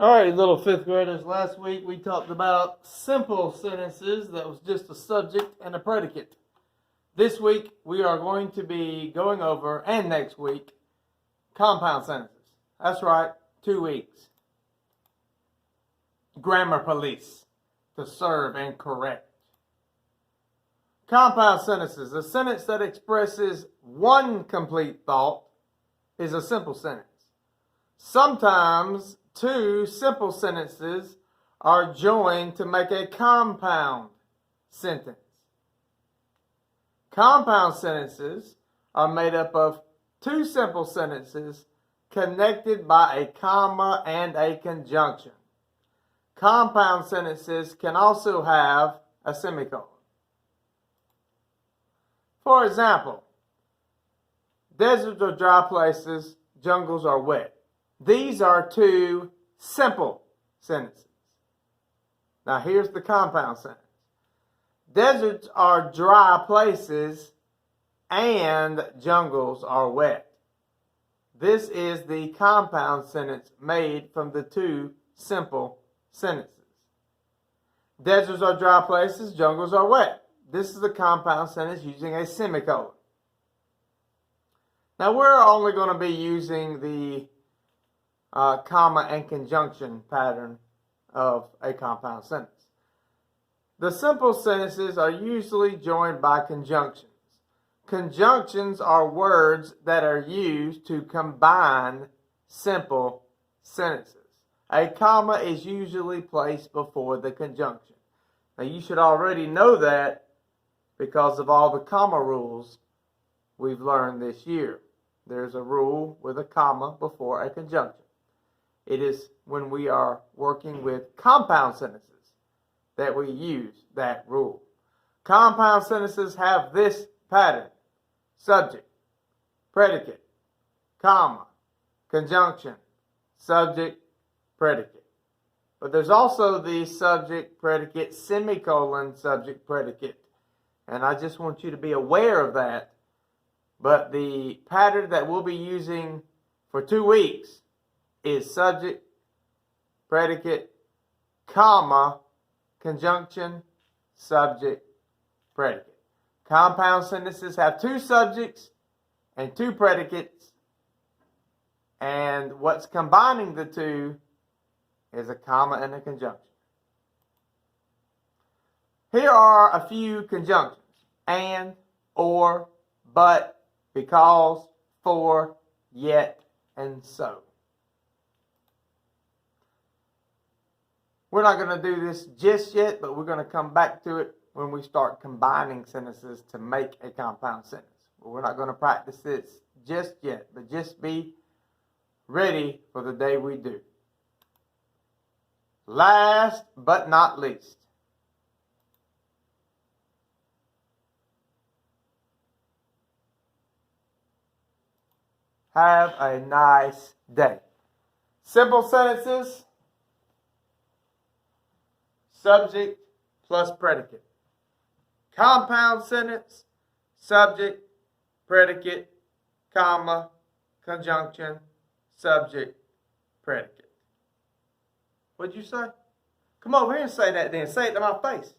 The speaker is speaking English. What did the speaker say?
All right, little fifth graders, last week we talked about simple sentences that was just a subject and a predicate. This week we are going to be going over, and next week, compound sentences. That's right, 2 weeks. Grammar police to serve and correct. Compound sentences. A sentence that expresses one complete thought is a simple sentence. Sometimes two simple sentences are joined to make a compound sentence. Compound sentences are made up of two simple sentences connected by a comma and a conjunction. Compound sentences can also have a semicolon. For example, deserts are dry places, jungles are wet. These are two simple sentences. Now here's the compound sentence. Deserts are dry places and jungles are wet. This is the compound sentence made from the two simple sentences. Deserts are dry places, jungles are wet. This is the compound sentence using a semicolon. Now we're only going to be using the comma and conjunction pattern of a compound sentence. The simple sentences are usually joined by conjunctions. Conjunctions are words that are used to combine simple sentences. A comma is usually placed before the conjunction. Now you should already know that because of all the comma rules we've learned this year. There's a rule with a comma before a conjunction. It is when we are working with compound sentences that we use that rule. Compound sentences have this pattern: subject, predicate, comma, conjunction, subject, predicate. But there's also the subject, predicate, semicolon, subject, predicate. And I just want you to be aware of that. But the pattern that we'll be using for 2 weeks is subject, predicate, comma, conjunction, subject, predicate. Compound sentences have two subjects and two predicates, and what's combining the two is a comma and a conjunction. Here are a few conjunctions: and, or, but, because, for, yet, and so. We're not going to do this just yet, but we're going to come back to it when we start combining sentences to make a compound sentence. But we're not going to practice this just yet, but just be ready for the day we do. Last but not least, have a nice day. Simple sentences, subject plus predicate. Compound sentence, subject, predicate, comma, conjunction, subject, predicate. What'd you say? Come over here and say that then. Say it to my face.